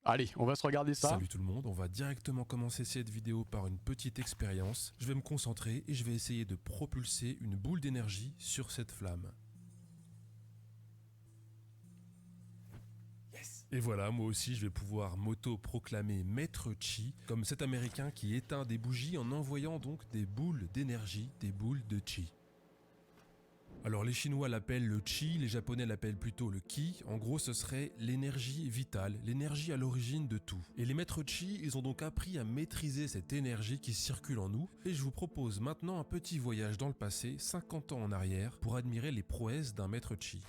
Allez, on va se regarder ça. Salut tout le monde, on va directement commencer cette vidéo par une petite expérience. Je vais me concentrer et je vais essayer de propulser une boule d'énergie sur cette flamme. Yes. Et voilà, moi aussi je vais pouvoir m'auto-proclamer Maître Chi, comme cet américain qui éteint des bougies en envoyant donc des boules d'énergie, des boules de Chi. Alors les Chinois l'appellent le Qi, les Japonais l'appellent plutôt le Qi. En gros, ce serait l'énergie vitale, l'énergie à l'origine de tout. Et les maîtres Qi, ils ont donc appris à maîtriser cette énergie qui circule en nous. Et je vous propose maintenant un petit voyage dans le passé, 50 ans en arrière, pour admirer les prouesses d'un maître Qi.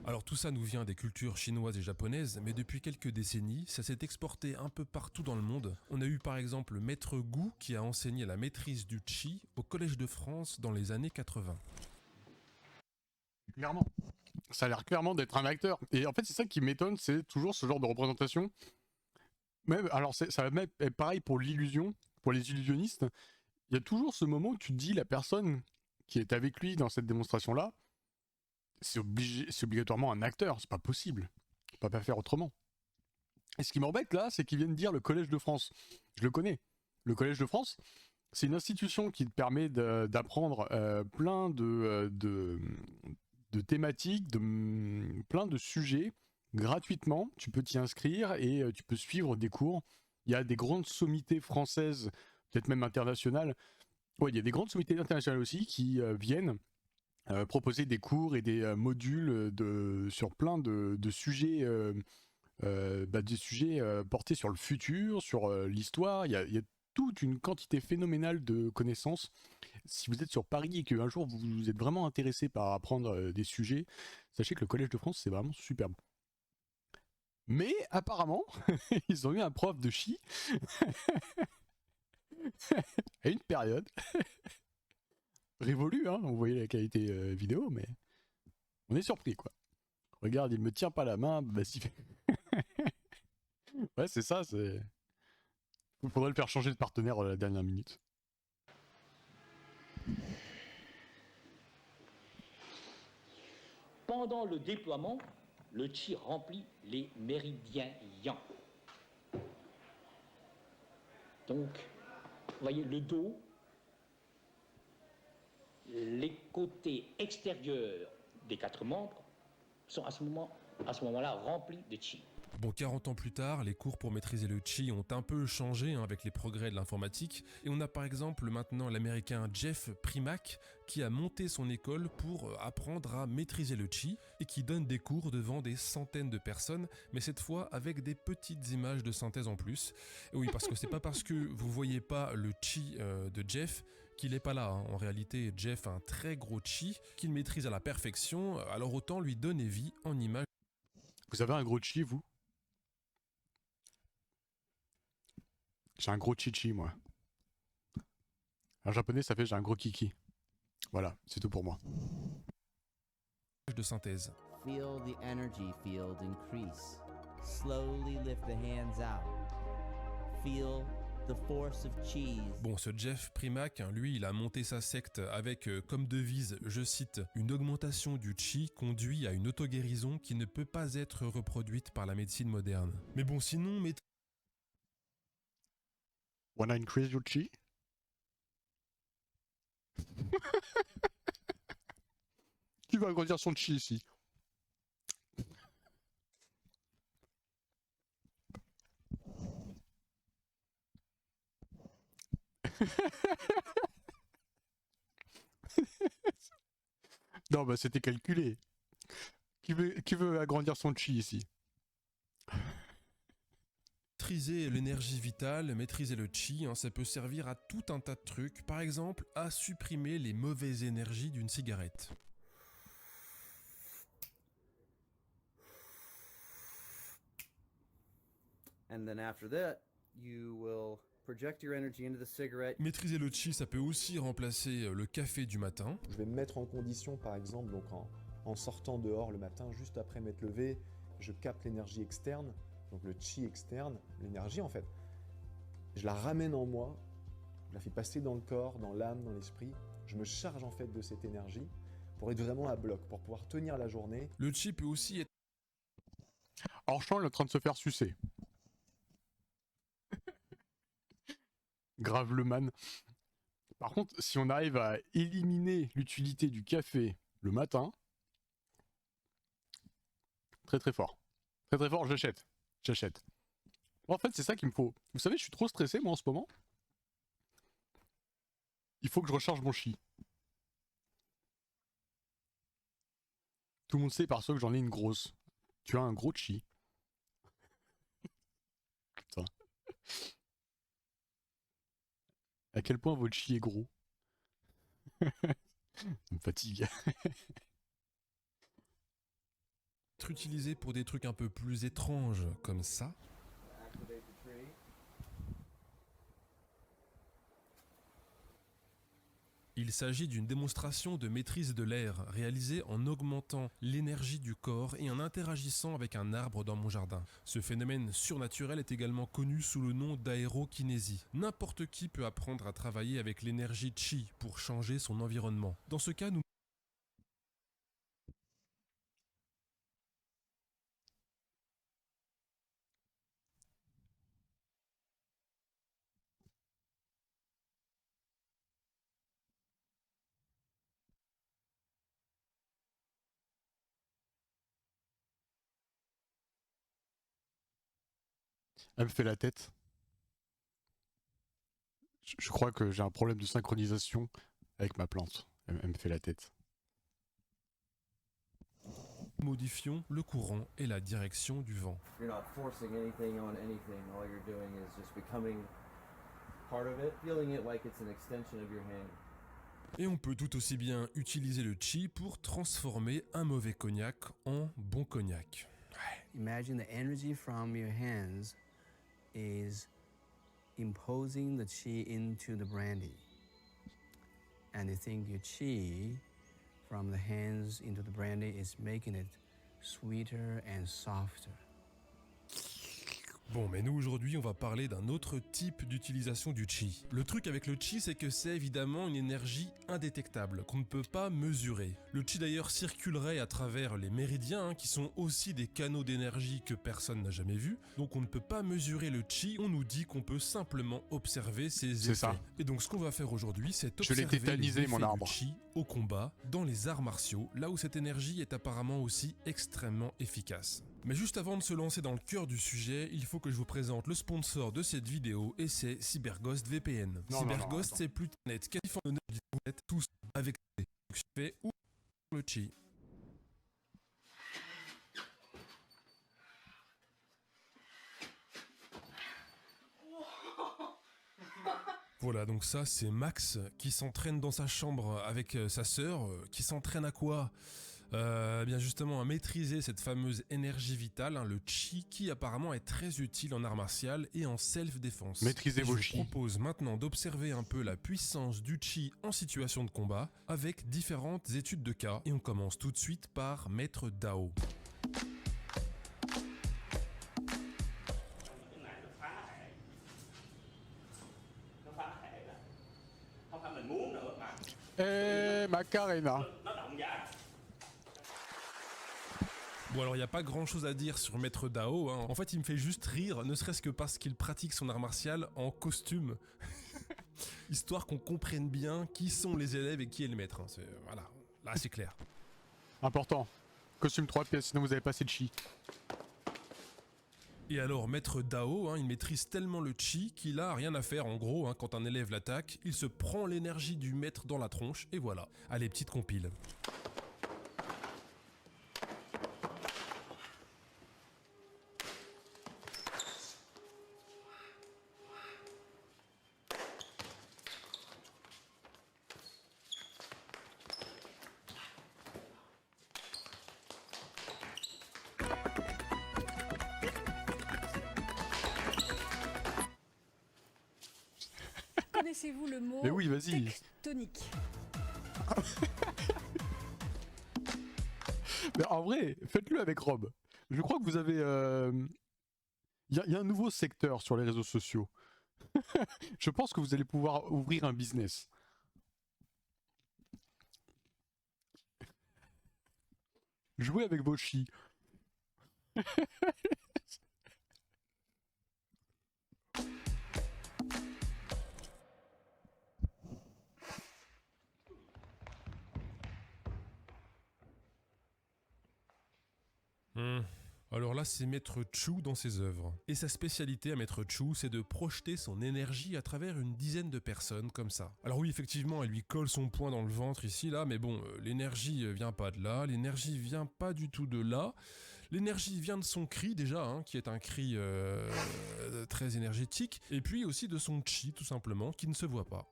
Alors tout ça nous vient des cultures chinoises et japonaises, mais depuis quelques décennies, ça s'est exporté un peu partout dans le monde. On a eu par exemple le maître Gu qui a enseigné la maîtrise du Qi au Collège de France dans les années 80. Clairement. Ça a l'air clairement d'être un acteur. Et en fait, c'est ça qui m'étonne, c'est toujours ce genre de représentation. Même, alors, ça va même être pareil pour l'illusion, pour les illusionnistes. Il y a toujours ce moment où tu te dis, la personne qui est avec lui dans cette démonstration-là, c'est obligatoirement un acteur, c'est pas possible. On peut pas faire autrement. Et ce qui m'embête là, c'est qu'ils viennent dire le Collège de France. Je le connais. Le Collège de France, c'est une institution qui te permet d'apprendre plein de thématiques, plein de sujets gratuitement. Tu peux t'y inscrire et tu peux suivre des cours. Il y a des grandes sommités françaises, peut-être même internationales. Ouais, il y a des grandes sommités internationales aussi qui viennent proposer des cours et des modules sur plein de sujets, des sujets portés sur le futur, sur l'histoire. Il y a toute une quantité phénoménale de connaissances. Si vous êtes sur Paris et qu'un jour vous êtes vraiment intéressé par apprendre des sujets, sachez que le Collège de France, c'est vraiment superbe. Mais apparemment, ils ont eu un prof de chi à une période révolue, hein, on voyait la qualité vidéo, mais on est surpris, quoi. Regarde, il me tient pas la main, vas-y. Ouais, c'est ça, c'est... Il faudrait le faire changer de partenaire à la dernière minute. Pendant le déploiement, le Qi remplit les méridiens yang. Donc, vous voyez le dos, les côtés extérieurs des 4 membres sont à ce moment-là remplis de Qi. Bon, 40 ans plus tard, les cours pour maîtriser le Qi ont un peu changé avec les progrès de l'informatique, et on a par exemple maintenant l'américain Jeff Primack qui a monté son école pour apprendre à maîtriser le Qi et qui donne des cours devant des centaines de personnes, mais cette fois avec des petites images de synthèse en plus. Et oui, parce que c'est pas parce que vous voyez pas le Qi de Jeff qu'il est pas là, hein. En réalité, Jeff a un très gros Qi qu'il maîtrise à la perfection, alors autant lui donner vie en images. Vous avez un gros chi, vous? J'ai un gros chichi, moi. En japonais, ça fait j'ai un gros kiki. Voilà, c'est tout pour moi. De synthèse. Feel the energy field increase. Slowly lift the hands out. Feel the force of chi. Bon, ce Jeff Primack, lui, il a monté sa secte avec comme devise, je cite, une augmentation du chi conduit à une auto-guérison qui ne peut pas être reproduite par la médecine moderne. Mais bon, sinon, Wanna increase your chi? Qui va agrandir son chi ici? Non, bah c'était calculé. Qui veut agrandir son chi ici? Maîtriser l'énergie vitale, maîtriser le chi, ça peut servir à tout un tas de trucs. Par exemple, à supprimer les mauvaises énergies d'une cigarette. And then after that, you will project your energy into the cigarette. Maîtriser le chi, ça peut aussi remplacer le café du matin. Je vais me mettre en condition, par exemple, donc en sortant dehors le matin, juste après m'être levé, je capte l'énergie externe, donc le chi externe, l'énergie en fait. Je la ramène en moi, je la fais passer dans le corps, dans l'âme, dans l'esprit. Je me charge en fait de cette énergie pour être vraiment à bloc, pour pouvoir tenir la journée. Le chi peut aussi être... Orchamp est en train de se faire sucer. Grave le man. Par contre, si on arrive à éliminer l'utilité du café le matin, très très fort. Très très fort, j'achète. J'achète. En fait, c'est ça qu'il me faut. Vous savez, je suis trop stressé moi en ce moment. Il faut que je recharge mon chi. Tout le monde sait parce que j'en ai une grosse. Tu as un gros chi. Putain. À quel point votre chi est gros. Ça me fatigue. être utilisé pour des trucs un peu plus étranges comme ça. Activate the tree. Il s'agit d'une démonstration de maîtrise de l'air réalisée en augmentant l'énergie du corps et en interagissant avec un arbre dans mon jardin. Ce phénomène surnaturel est également connu sous le nom d'aérokinésie. N'importe qui peut apprendre à travailler avec l'énergie chi pour changer son environnement. Dans ce cas, nous Elle me fait la tête. Je crois que j'ai un problème de synchronisation avec ma plante. Elle me fait la tête. modifions le courant et la direction du vent. You're not forcing anything on anything. All you're doing is just becoming part of it, feeling it like it's an extension of your hand. Et on peut tout aussi bien utiliser le chi pour transformer un mauvais cognac en bon cognac. Imagine the energy from your hands is imposing the chi into the brandy. And you think your chi from the hands into the brandy is making it sweeter and softer. Bon, mais nous aujourd'hui, on va parler d'un autre type d'utilisation du chi. Le truc avec le chi, c'est que c'est évidemment une énergie indétectable, qu'on ne peut pas mesurer. Le chi d'ailleurs circulerait à travers les méridiens, qui sont aussi des canaux d'énergie que personne n'a jamais vus. Donc on ne peut pas mesurer le chi, on nous dit qu'on peut simplement observer ses effets. C'est ça. Et donc ce qu'on va faire aujourd'hui, c'est Je l'ai observer tétanisé, les mon effets arbre. du chi au combat, dans les arts martiaux, là où cette énergie est apparemment aussi extrêmement efficace. Mais juste avant de se lancer dans le cœur du sujet, il faut que je vous présente le sponsor de cette vidéo et c'est CyberGhost VPN. Non, CyberGhost, attends. c'est plus net californien du net, tous avec des fait ou le chi. Voilà, donc ça c'est Max qui s'entraîne dans sa chambre avec sa sœur, qui s'entraîne à quoi ? Bien justement à maîtriser cette fameuse énergie vitale, le chi, qui apparemment est très utile en art martial et en self-défense. Maîtrisez Et vos je chi. vous propose maintenant d'observer un peu la puissance du chi en situation de combat avec différentes études de cas. Et on commence tout de suite par Maître Dao. Macarena. Bon alors il n'y a pas grand chose à dire sur Maître Dao, En fait il me fait juste rire, ne serait-ce que parce qu'il pratique son art martial en costume. Histoire qu'on comprenne bien qui sont les élèves et qui est le maître. Voilà, là c'est clair. Important. Costume 3 pièces, sinon vous avez pas assez de chi. Et alors Maître Dao, il maîtrise tellement le chi qu'il a rien à faire en gros, quand un élève l'attaque, il se prend l'énergie du maître dans la tronche et voilà. Allez, petite compile. Connaissez-vous le mot Mais oui, vas-y. tectonique? Mais en vrai, faites-le avec Rob. Je crois que vous avez... Il y a un nouveau secteur sur les réseaux sociaux. Je pense que vous allez pouvoir ouvrir un business. Jouez avec vos chi. Alors là, c'est Maître Chu dans ses œuvres. Et sa spécialité à Maître Chu, c'est de projeter son énergie à travers une dizaine de personnes, comme ça. Alors oui, effectivement, elle lui colle son poing dans le ventre ici, là, mais bon, l'énergie vient pas de là, l'énergie vient pas du tout de là. L'énergie vient de son cri déjà, hein, qui est un cri très énergétique, et puis aussi de son chi, tout simplement, qui ne se voit pas.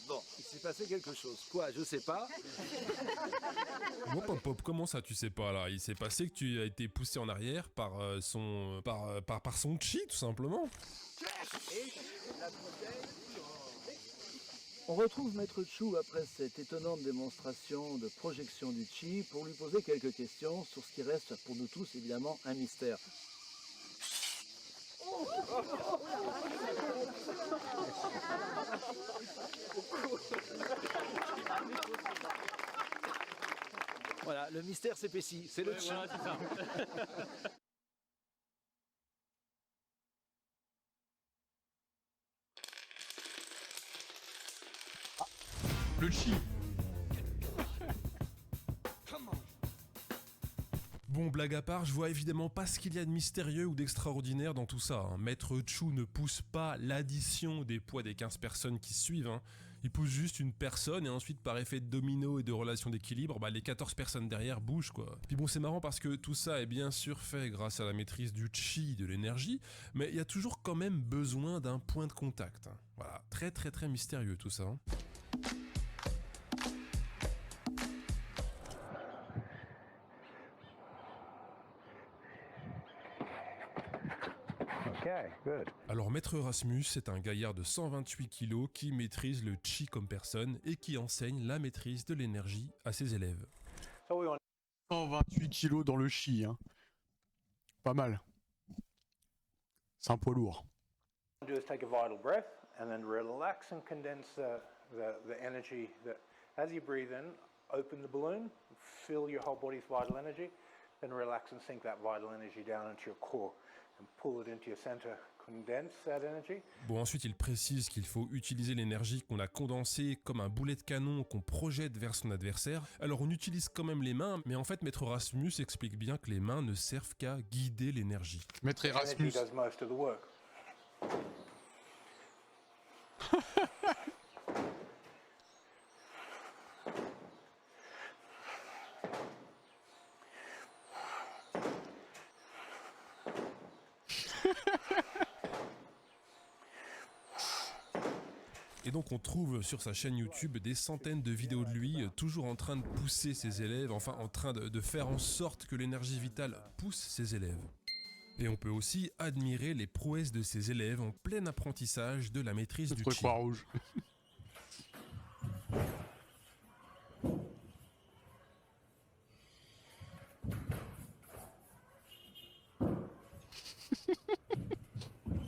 Bon, il s'est passé quelque chose. Quoi, je sais pas. Bon, Pop Pop, comment ça tu sais pas là? Il s'est passé que tu as été poussé en arrière par son chi, tout simplement. On retrouve Maître Chu après cette étonnante démonstration de projection du chi pour lui poser quelques questions sur ce qui reste pour nous tous évidemment un mystère. Voilà, le mystère s'épaissit, c'est le chi. Voilà, c'est ça. Le chi. Bon, blague à part, je vois évidemment pas ce qu'il y a de mystérieux ou d'extraordinaire dans tout ça. Hein. Maître Chu ne pousse pas l'addition des poids des 15 personnes qui suivent. Hein. Il pousse juste une personne et ensuite par effet de domino et de relation d'équilibre, les 14 personnes derrière bougent quoi. Puis bon, c'est marrant parce que tout ça est bien sûr fait grâce à la maîtrise du chi, de l'énergie, mais il y a toujours quand même besoin d'un point de contact. Hein. Voilà, très très très mystérieux tout ça. Hein. Alors Maître Erasmus, c'est un gaillard de 128 kilos qui maîtrise le chi comme personne et qui enseigne la maîtrise de l'énergie à ses élèves. 128 kilos dans le chi, hein. Pas mal. C'est un poids lourd. Do is take a vital breath and then relax and condense the energy that as you breathe in, open the balloon, fill your whole body's vital energy, then relax and sink that vital energy down into your core and pull it into your center, condense that energy. Bon, ensuite il précise qu'il faut utiliser l'énergie qu'on a condensée comme un boulet de canon qu'on projette vers son adversaire. Alors on utilise quand même les mains, mais en fait Maître Erasmus explique bien que les mains ne servent qu'à guider l'énergie. Maître Erasmus. Does most of the work. Et donc on trouve sur sa chaîne YouTube des centaines de vidéos de lui, toujours en train de pousser ses élèves, enfin en train de faire en sorte que l'énergie vitale pousse ses élèves. Et on peut aussi admirer les prouesses de ses élèves en plein apprentissage de la maîtrise du chi. Croix-Rouge.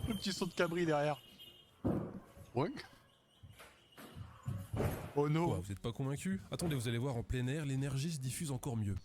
Le petit saut de cabri derrière. Ouais. Oh non. Quoi, vous n'êtes pas convaincu? Attendez, vous allez voir, en plein air, l'énergie se diffuse encore mieux.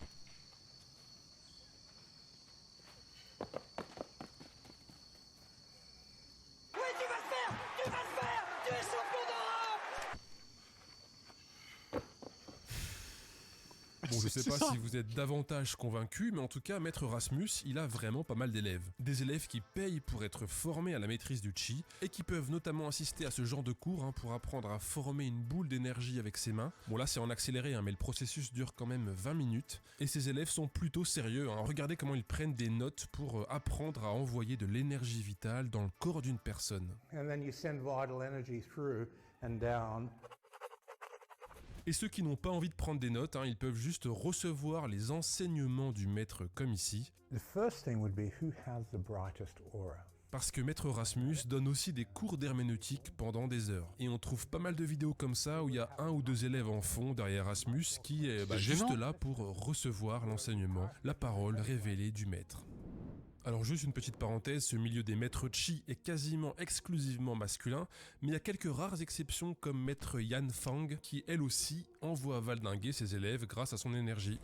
Bon, je sais pas si vous êtes davantage convaincu, mais en tout cas, Maître Erasmus, il a vraiment pas mal d'élèves. Des élèves qui payent pour être formés à la maîtrise du chi, et qui peuvent notamment assister à ce genre de cours pour apprendre à former une boule d'énergie avec ses mains. Bon là, c'est en accéléré, mais le processus dure quand même 20 minutes, et ces élèves sont plutôt sérieux. Regardez comment ils prennent des notes pour apprendre à envoyer de l'énergie vitale dans le corps d'une personne. And then you send vital energy through and down. Et ceux qui n'ont pas envie de prendre des notes, ils peuvent juste recevoir les enseignements du maître comme ici. The first thing would be who has the brightest aura. Parce que Maître Rasmus donne aussi des cours d'herméneutique pendant des heures. Et on trouve pas mal de vidéos comme ça où il y a 1 ou 2 élèves en fond derrière Rasmus qui est juste là pour recevoir l'enseignement, la parole révélée du maître. Alors juste une petite parenthèse, ce milieu des maîtres Chi est quasiment exclusivement masculin, mais il y a quelques rares exceptions comme Maître Yan Fang qui elle aussi envoie valdinguer ses élèves grâce à son énergie.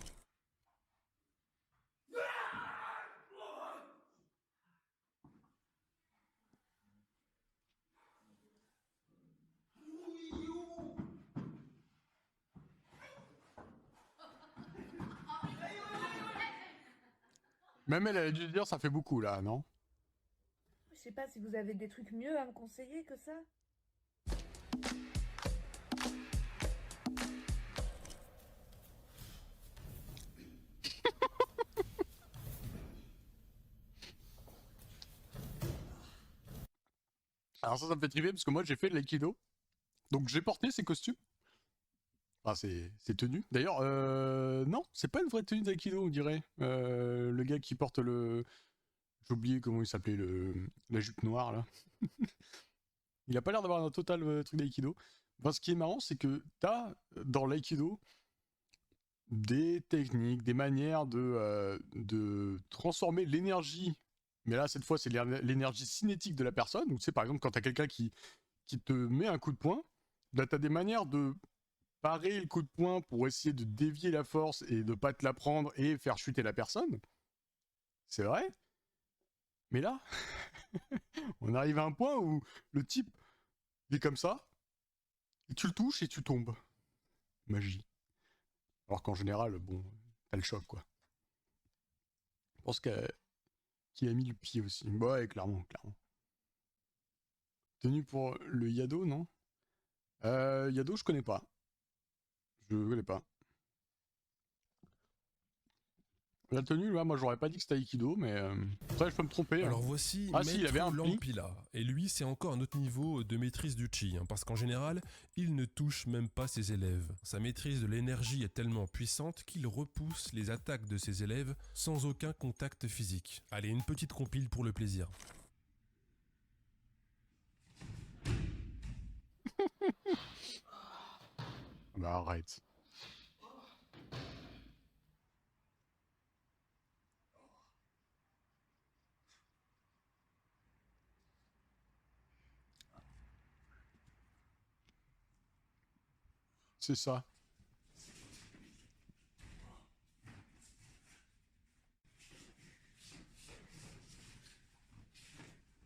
Même elle a dû dire ça fait beaucoup là, non? Je sais pas si vous avez des trucs mieux à me conseiller que ça. Alors ça me fait triper parce que moi j'ai fait de l'aïkido. Donc j'ai porté ces costumes. Enfin c'est tenue. D'ailleurs, non, c'est pas une vraie tenue d'aïkido on dirait. Le gars qui porte le... J'ai oublié comment il s'appelait, la jupe noire là. Il a pas l'air d'avoir un total truc d'aïkido. Enfin, ce qui est marrant c'est que t'as dans l'aïkido des techniques, des manières de transformer l'énergie. Mais là, cette fois, c'est l'énergie cinétique de la personne. Donc, tu sais, par exemple, quand tu as quelqu'un qui te met un coup de poing, là, tu as des manières de parer le coup de poing pour essayer de dévier la force et de pas te la prendre et faire chuter la personne. C'est vrai. Mais là, on arrive à un point où le type il est comme ça, et tu le touches et tu tombes. Magie. Alors qu'en général, bon, t'as le choc, quoi. Je pense qu'il a mis le pied aussi. Bah ouais, clairement. Tenue pour le Yado, non? Yado, je connais pas. La tenue, là, moi j'aurais pas dit que c'était Aikido, mais ça je peux me tromper. Alors voici Maître Lampila, et lui c'est encore un autre niveau de maîtrise du Chi, parce qu'en général, il ne touche même pas ses élèves. Sa maîtrise de l'énergie est tellement puissante qu'il repousse les attaques de ses élèves sans aucun contact physique. Allez, une petite compile pour le plaisir. Bah arrête. C'est ça.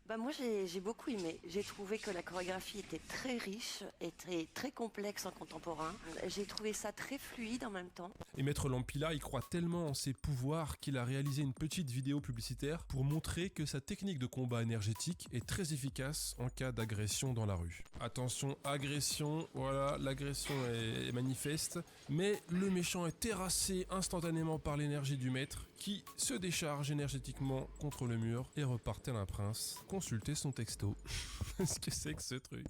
Bah moi j'ai beaucoup aimé. J'ai trouvé que la chorégraphie était très riche et très complexe en contemporain. J'ai trouvé ça très fluide en même temps. Et Maître Lampila, il croit tellement en ses pouvoirs qu'il a réalisé une petite vidéo publicitaire pour montrer que sa technique de combat énergétique est très efficace en cas d'agression dans la rue. Attention, agression, voilà, l'agression est manifeste, mais le méchant est terrassé instantanément par l'énergie du maître qui se décharge énergétiquement contre le mur et repart tel un prince. Consultez son texto. Qu'est-ce que c'est que ce truc ?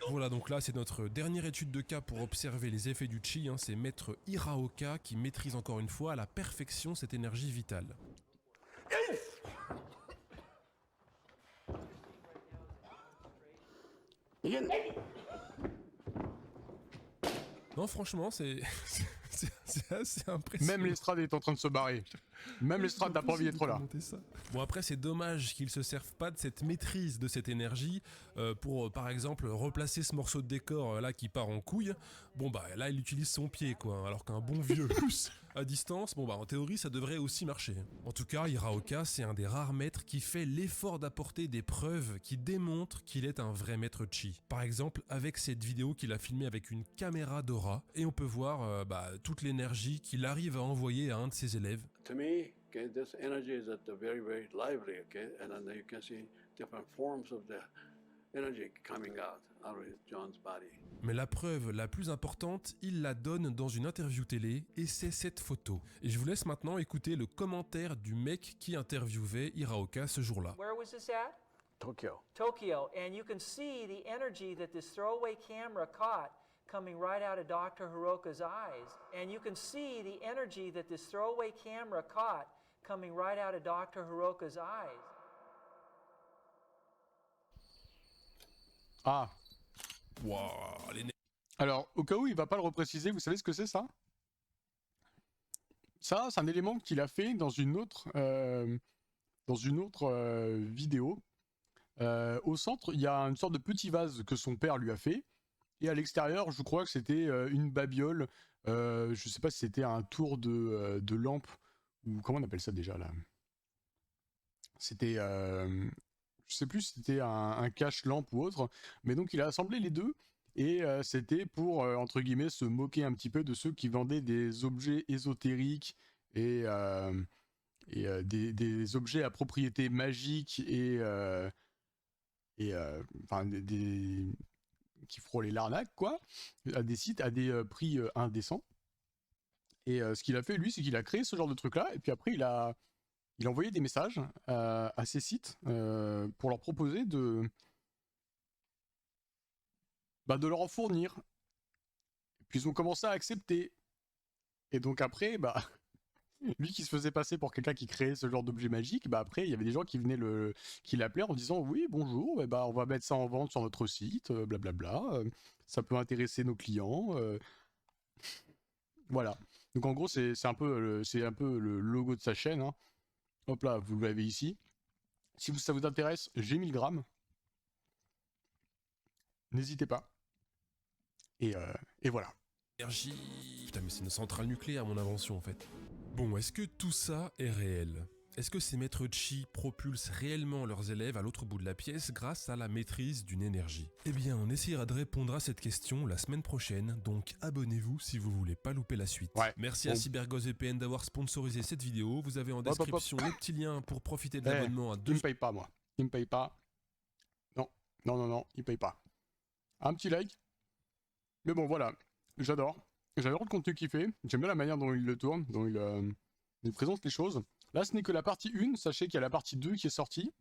Voilà, donc là c'est notre dernière étude de cas pour observer les effets du Chi, c'est Maître Hiraoka qui maîtrise encore une fois à la perfection cette énergie vitale. Non franchement c'est assez impressionnant. Même l'estrade est en train de se barrer. Même l'estrade n'a pas envie d'être là. Bon après c'est dommage qu'ils se servent pas de cette maîtrise de cette énergie pour par exemple replacer ce morceau de décor là qui part en couille. Bon bah là il utilise son pied quoi, alors qu'un bon vieux pouce à distance, bon bah en théorie ça devrait aussi marcher. En tout cas Hiraoka c'est un des rares maîtres qui fait l'effort d'apporter des preuves qui démontrent qu'il est un vrai maître Chi. Par exemple avec cette vidéo qu'il a filmée avec une caméra Dora et on peut voir toute l'énergie qu'il arrive à envoyer à un de ses élèves. To me, Okay, this energy is at the very, very lively. Okay, and then you can see different forms of the energy coming out of John's body. Mais la preuve la plus importante, il la donne dans une interview télé, et c'est cette photo. Et je vous laisse maintenant écouter le commentaire du mec qui interviewait Hiraoka ce jour-là. Where was this at? Tokyo. Tokyo, and you can see the energy that this throwaway camera caught coming right out of Dr. Hiroka's eyes. And you can see the energy that this throwaway camera caught coming right out of Dr. Hiroka's eyes. Ah. Wow, Alors, au cas où il va pas le repréciser, vous savez ce que c'est ça? Ça, c'est un élément qu'il a fait dans une autre vidéo. Au centre, il y a une sorte de petit vase que son père lui a fait. Et à l'extérieur, je crois que c'était une babiole. Je sais pas si c'était un tour de lampe. Ou comment on appelle ça déjà là? C'était... je sais plus si c'était un cache-lampe ou autre. Mais donc il a assemblé les deux. Et c'était pour, entre guillemets, se moquer un petit peu de ceux qui vendaient des objets ésotériques et des objets à propriété magique enfin, qui frôlaient l'arnaque, quoi, à des sites, à des prix indécents. Et ce qu'il a fait, lui, c'est qu'il a créé ce genre de truc-là, et puis après, il a envoyé des messages à ces sites pour leur proposer de leur en fournir. Et puis ils ont commencé à accepter. Et donc après, lui qui se faisait passer pour quelqu'un qui créait ce genre d'objet magique, après il y avait des gens qui venaient qui l'appelaient en disant oui bonjour, on va mettre ça en vente sur notre site, blablabla, ça peut intéresser nos clients. Voilà. Donc en gros c'est un peu le logo de sa chaîne. Hein. Hop là, vous l'avez ici. Si ça vous intéresse, j'ai 1000 grammes. N'hésitez pas. Et voilà. Énergie. Putain, mais c'est une centrale nucléaire, mon invention, en fait. Bon, est-ce que tout ça est réel? Est-ce que ces maîtres chi propulsent réellement leurs élèves à l'autre bout de la pièce grâce à la maîtrise d'une énergie? Eh bien, on essaiera de répondre à cette question la semaine prochaine, donc abonnez-vous si vous voulez pas louper la suite. Ouais. Merci à CyberGhost VPN d'avoir sponsorisé cette vidéo. Vous avez en description le petit lien pour profiter de l'abonnement à 2... Il me paye pas, moi. Il me paye pas. Non, il paye pas. Un petit like. Mais bon, voilà. J'adore le contenu qu'il fait. J'aime bien la manière dont il le tourne, dont il présente les choses. Là, ce n'est que la partie 1. Sachez qu'il y a la partie 2 qui est sortie.